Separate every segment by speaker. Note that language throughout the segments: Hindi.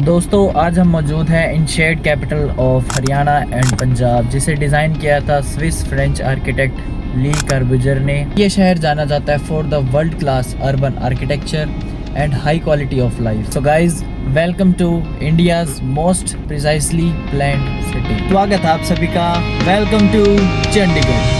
Speaker 1: दोस्तों आज हम मौजूद हैं in shared capital of Haryana and Punjab, जिसे डिज़ाइन किया था Swiss French architect Le Corbusier ने। ये शहर जाना जाता है for the world class urban architecture and high quality of life. So guys, welcome to India's most precisely planned city. स्वागत है आप सभी का। Welcome to Chandigarh.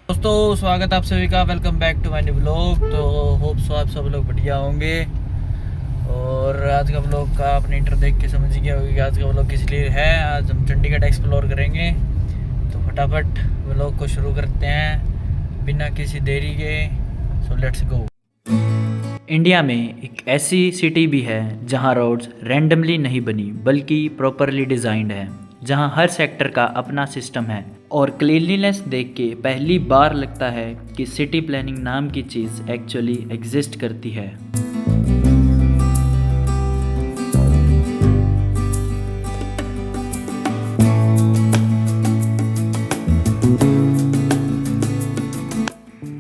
Speaker 1: दोस्तों स्वागत आप सभी का। Welcome back to my new vlog. तो होप सो आप सब लोग बढ़िया होंगे। और आज का व्लॉग का अपने इंटर देख के समझ गया होगी कि आज का व्लॉग किस लिए है। आज हम चंडीगढ़ एक्सप्लोर करेंगे, तो फटाफट व्लॉग को शुरू करते हैं बिना किसी देरी के। So let's go. इंडिया में एक ऐसी सिटी भी है जहां रोड्स रैंडमली नहीं बनी बल्कि प्रॉपरली डिज़ाइंड है, जहां हर सेक्टर का अपना सिस्टम है और क्लीनलीनेस देख के पहली बार लगता है कि सिटी प्लानिंग नाम की चीज़ एक्चुअली एग्जिस्ट करती है।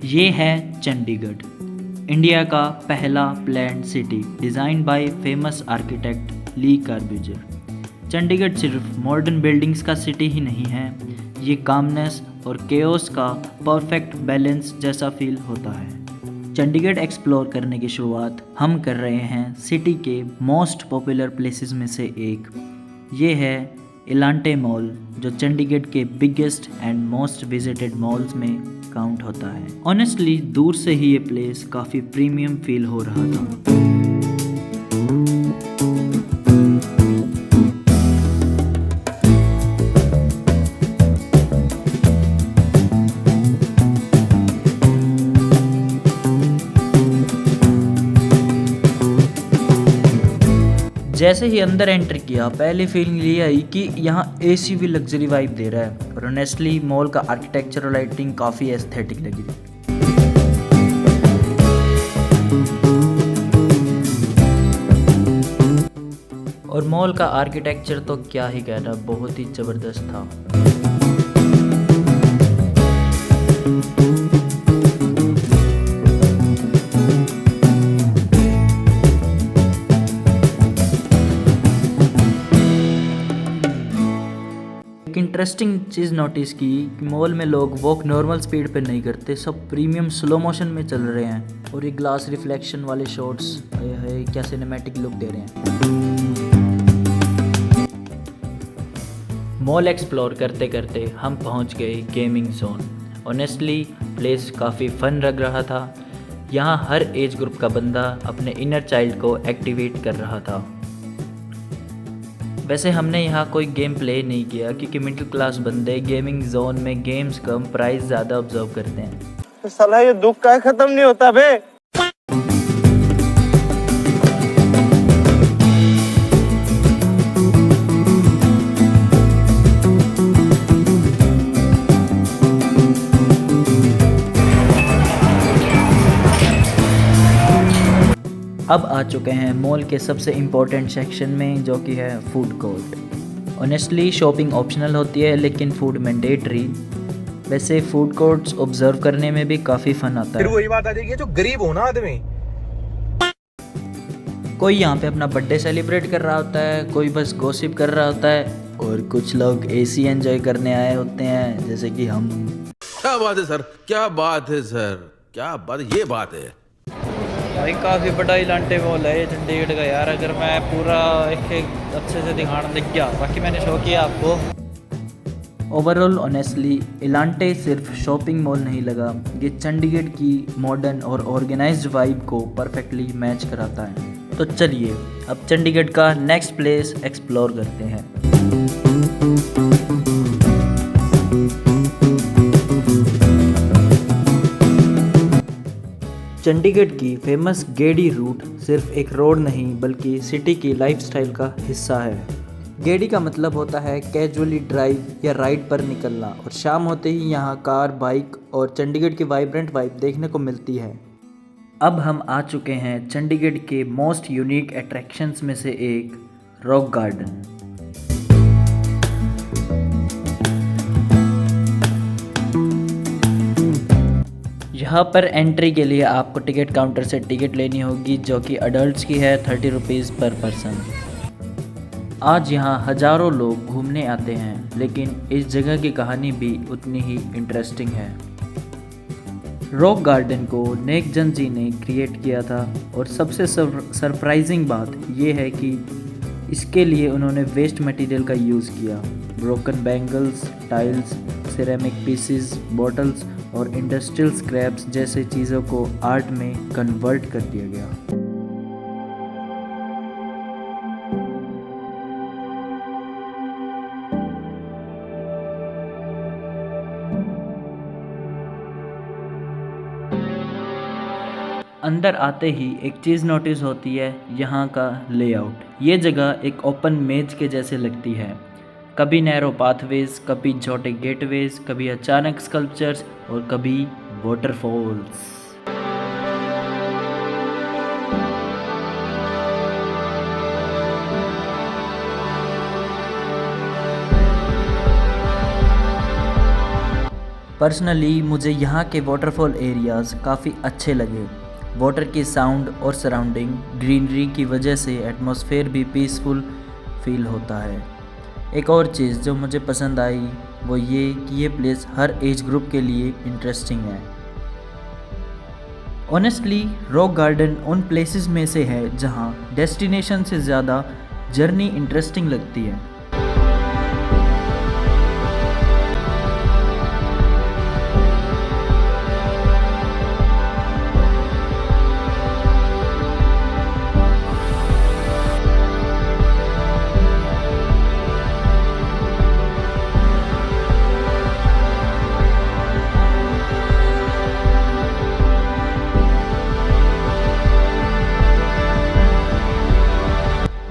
Speaker 1: ये है चंडीगढ़, इंडिया का पहला planned city design by famous architect Le Corbusier. Chandigarh सिर्फ मॉडर्न बिल्डिंग्स का सिटी ही नहीं है, ये कामनेस और केओस का परफेक्ट बैलेंस जैसा फील होता है। चंडीगढ़ एक्सप्लोर करने की शुरुआत हम कर रहे हैं सिटी के मोस्ट पॉपुलर प्लेसेस में से एक। ये है इलांटे मॉल, जो चंडीगढ़ के biggest and most visited malls में काउंट होता है। ऑनेस्टली दूर से ही ये प्लेस काफ़ी प्रीमियम फील हो रहा था। जैसे ही अंदर एंटर किया पहली फीलिंग ये आई कि यहाँ एसी भी लग्जरी वाइब दे रहा है। और ऑनेस्टली मॉल का आर्किटेक्चर और लाइटिंग काफ़ी एस्थेटिक लगी थी। और मॉल का आर्किटेक्चर तो क्या ही कहना, बहुत ही ज़बरदस्त था। इंटरेस्टिंग चीज़ नोटिस की कि मॉल में लोग वॉक नॉर्मल स्पीड पे नहीं करते, सब प्रीमियम स्लो मोशन में चल रहे हैं। और ये ग्लास रिफ्लेक्शन वाले शॉट्स है क्या सिनेमैटिक लुक दे रहे हैं। मॉल एक्सप्लोर करते करते हम पहुंच गए गेमिंग जोन। ऑनेस्टली प्लेस काफ़ी फन लग रहा था। यहाँ हर एज ग्रुप का बंदा अपने इनर चाइल्ड को एक्टिवेट कर रहा था। वैसे हमने यहाँ कोई गेम प्ले नहीं किया क्योंकि मिडिल क्लास बंदे गेमिंग जोन में गेम्स कम प्राइस ज़्यादा ऑब्जर्व करते हैं।
Speaker 2: साला ये दुख का खत्म नहीं होता बे।
Speaker 1: अब आ चुके हैं मॉल के सबसे इम्पोर्टेंट सेक्शन में, जो कि है food court. Honestly shopping optional होती है लेकिन फूड मैंडेटरी। वैसे फूड कोर्ट्स ऑब्जर्व करने में भी काफ़ी फन आता है।
Speaker 2: फिर वही बात आ जाएगी, जो गरीब हो ना आदमी,
Speaker 1: कोई यहाँ पे अपना बर्थडे सेलिब्रेट कर रहा होता है, कोई बस गॉसिप कर रहा होता है, और कुछ लोग एसी एंजॉय करने आए होते हैं, जैसे कि हम।
Speaker 3: क्या बात है सर, क्या बात है सर, क्या बात, ये बात है
Speaker 1: भाई। काफ़ी बड़ा इलांटे मॉल है ये चंडीगढ़ का यार। अगर मैं पूरा एक अच्छे से दिखाना दिख गया, बाकी मैंने शो किया आपको। ओवरऑल ऑनेस्टली इलांटे सिर्फ शॉपिंग मॉल नहीं लगा, ये चंडीगढ़ की मॉडर्न और ऑर्गेनाइज्ड वाइब को परफेक्टली मैच कराता है। तो चलिए अब चंडीगढ़ का नेक्स्ट प्लेस एक्सप्लोर करते हैं। चंडीगढ़ की फेमस गेड़ी रूट सिर्फ एक रोड नहीं बल्कि सिटी की लाइफस्टाइल का हिस्सा है। गेड़ी का मतलब होता है कैजुअली ड्राइव या राइड पर निकलना, और शाम होते ही यहाँ कार, बाइक और चंडीगढ़ की वाइब्रेंट वाइब देखने को मिलती है। अब हम आ चुके हैं चंडीगढ़ के मोस्ट यूनिक अट्रैक्शंस में से एक रॉक गार्डन। यहाँ पर एंट्री के लिए आपको टिकट काउंटर से टिकट लेनी होगी, जो कि अडल्ट्स की है 30 रुपीज़ पर पर्सन। आज यहाँ हज़ारों लोग घूमने आते हैं, लेकिन इस जगह की कहानी भी उतनी ही इंटरेस्टिंग है। रॉक गार्डन को नेक जन जी ने क्रिएट किया था और सबसे सरप्राइजिंग बात यह है कि इसके लिए उन्होंने वेस्ट मटेरियल का यूज़ किया। Broken bangles, tiles, ceramic pieces, bottles और इंडस्ट्रियल स्क्रैप्स जैसे चीज़ों को आर्ट में कन्वर्ट कर दिया गया। अंदर आते ही एक चीज़ नोटिस होती है, यहाँ का लेआउट। ये जगह एक ओपन मेज के जैसे लगती है। कभी नैरो पाथवेज, कभी छोटे गेटवेज, कभी अचानक स्कल्पचर्स और कभी वाटरफॉल्स। पर्सनली मुझे यहाँ के वाटरफॉल एरियाज़ काफ़ी अच्छे लगे। वाटर की साउंड और सराउंडिंग ग्रीनरी की वजह से एटमॉस्फेयर भी पीसफुल फील होता है। एक और चीज़ जो मुझे पसंद आई वो ये कि ये प्लेस हर एज ग्रुप के लिए इंटरेस्टिंग है। ऑनेस्टली रॉक गार्डन उन प्लेसेस में से है जहाँ डेस्टिनेशन से ज़्यादा जर्नी इंटरेस्टिंग लगती है।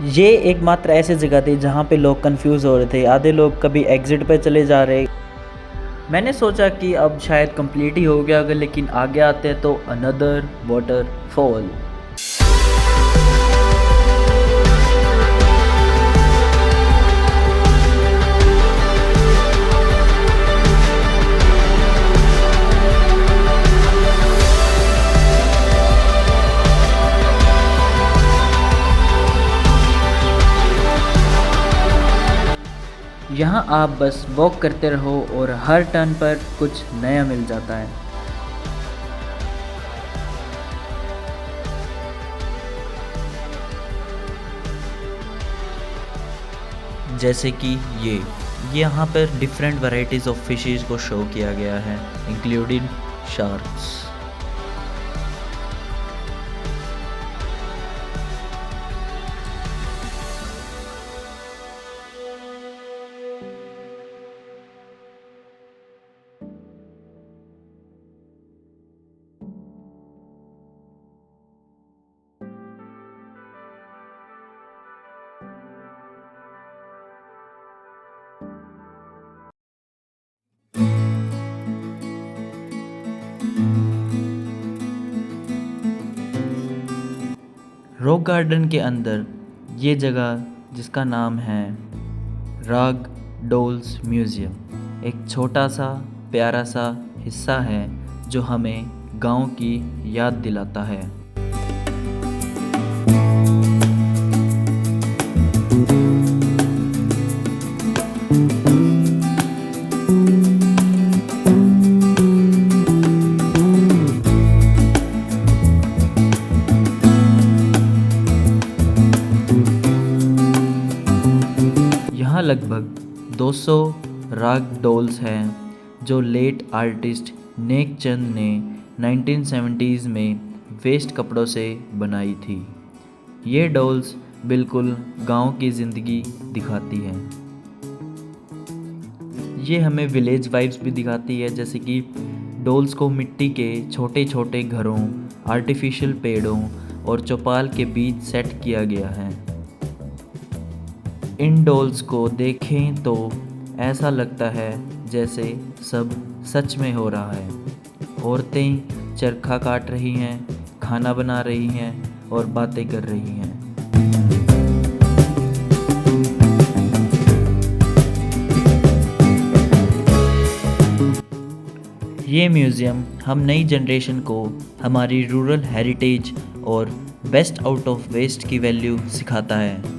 Speaker 1: ये एकमात्र ऐसी जगह थी जहाँ पे लोग कंफ्यूज हो रहे थे। आधे लोग कभी एग्जिट पे चले जा रहे। मैंने सोचा कि अब शायद कंप्लीट ही हो गया होगा, लेकिन आगे आते हैं तो अनदर वाटरफॉल। यहाँ आप बस वॉक करते रहो और हर टर्न पर कुछ नया मिल जाता है। जैसे कि ये यहाँ पर डिफरेंट वैरायटीज़ ऑफ फिशेस को शो किया गया है, इंक्लूडिंग शार्क्स। रॉक गार्डन के अंदर ये जगह जिसका नाम है राग डॉल्स म्यूज़ियम, एक छोटा सा प्यारा सा हिस्सा है जो हमें गांव की याद दिलाता है। यहाँ लगभग 200 राग डॉल्स हैं जो लेट आर्टिस्ट नेक चंद ने 1970s में वेस्ट कपड़ों से बनाई थी। ये डॉल्स बिल्कुल गांव की ज़िंदगी दिखाती हैं। ये हमें विलेज वाइब्स भी दिखाती है, जैसे कि डॉल्स को मिट्टी के छोटे छोटे घरों, आर्टिफिशियल पेड़ों और चौपाल के बीच सेट किया गया है। इन डॉल्स को देखें तो ऐसा लगता है जैसे सब सच में हो रहा है। औरतें चरखा काट रही हैं, खाना बना रही हैं और बातें कर रही हैं। ये म्यूज़ियम हम नई जनरेशन को हमारी रूरल हेरिटेज और बेस्ट आउट ऑफ वेस्ट की वैल्यू सिखाता है।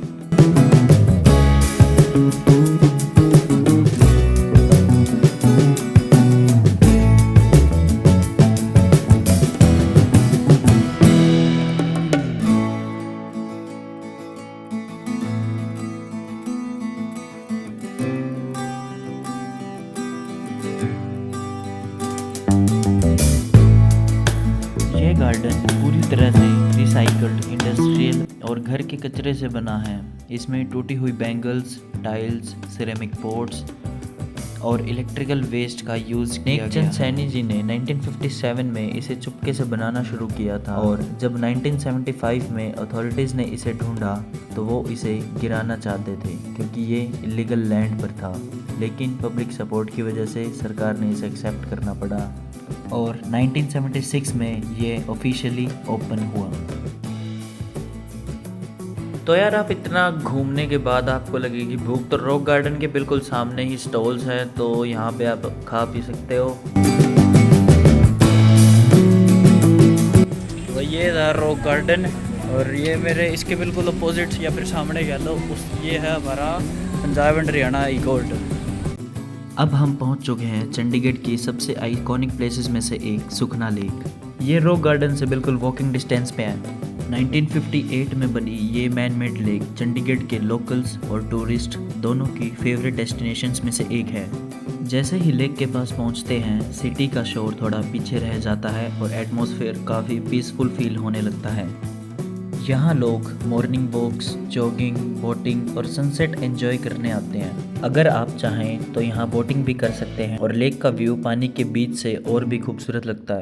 Speaker 1: यह गार्डन पूरी तरह से रिसाइकल्ड इंडस्ट्रियल और घर के कचरे से बना है। इसमें टूटी हुई बैंगल्स, टाइल्स, सिरेमिक पॉट्स और इलेक्ट्रिकल वेस्ट का यूज़ किया गया। सैनी जी ने 1957 में इसे चुपके से बनाना शुरू किया था और जब 1975 में अथॉरिटीज़ ने इसे ढूंढा तो वो इसे गिराना चाहते थे क्योंकि ये इलीगल लैंड पर था, लेकिन पब्लिक सपोर्ट की वजह से सरकार ने इसे एक्सेप्ट करना पड़ा और 1976 में ये ऑफिशियली ओपन हुआ। तो यार आप इतना घूमने के बाद आपको लगेगी भूख, तो रॉक गार्डन के बिल्कुल सामने ही स्टॉल्स हैं, तो यहाँ पे आप खा पी सकते हो। तो ये था रॉक गार्डन और ये मेरे इसके बिल्कुल अपोजिट या फिर सामने कह लो ये है हमारा Punjab and Haryana high court. अब हम पहुंच चुके हैं चंडीगढ़ की सबसे आइकॉनिक प्लेसेस में से एक सुखना लेक। ये रॉक गार्डन से बिल्कुल वॉकिंग डिस्टेंस पे है। 1958 में बनी ये मैन मेड लेक चंडीगढ़ के लोकल्स और टूरिस्ट दोनों की फेवरेट डेस्टिनेशंस में से एक है। जैसे ही लेक के पास पहुंचते हैं सिटी का शोर थोड़ा पीछे रह जाता है और एटमॉस्फेयर काफ़ी पीसफुल फील होने लगता है। यहाँ लोग मॉर्निंग वॉक्स, जॉगिंग, बोटिंग और सनसेट एंजॉय करने आते हैं। अगर आप चाहें तो यहाँ बोटिंग भी कर सकते हैं और लेक का व्यू पानी के बीच से और भी खूबसूरत लगता है।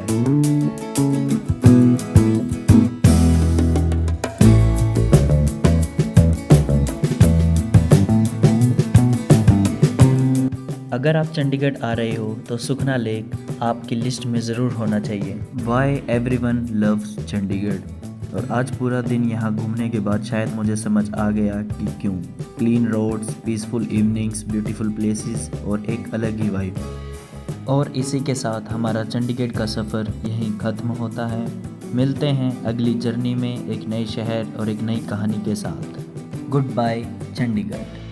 Speaker 1: अगर आप चंडीगढ़ आ रहे हो तो सुखना लेक आपकी लिस्ट में ज़रूर होना चाहिए। Why everyone loves Chandigarh. और आज पूरा दिन यहाँ घूमने के बाद शायद मुझे समझ आ गया कि क्यों। Clean roads, peaceful evenings, beautiful places और एक अलग ही वाइब। और इसी के साथ हमारा चंडीगढ़ का सफ़र यहीं ख़त्म होता है। मिलते हैं अगली जर्नी में एक नए शहर और एक नई कहानी के साथ। Goodbye Chandigarh.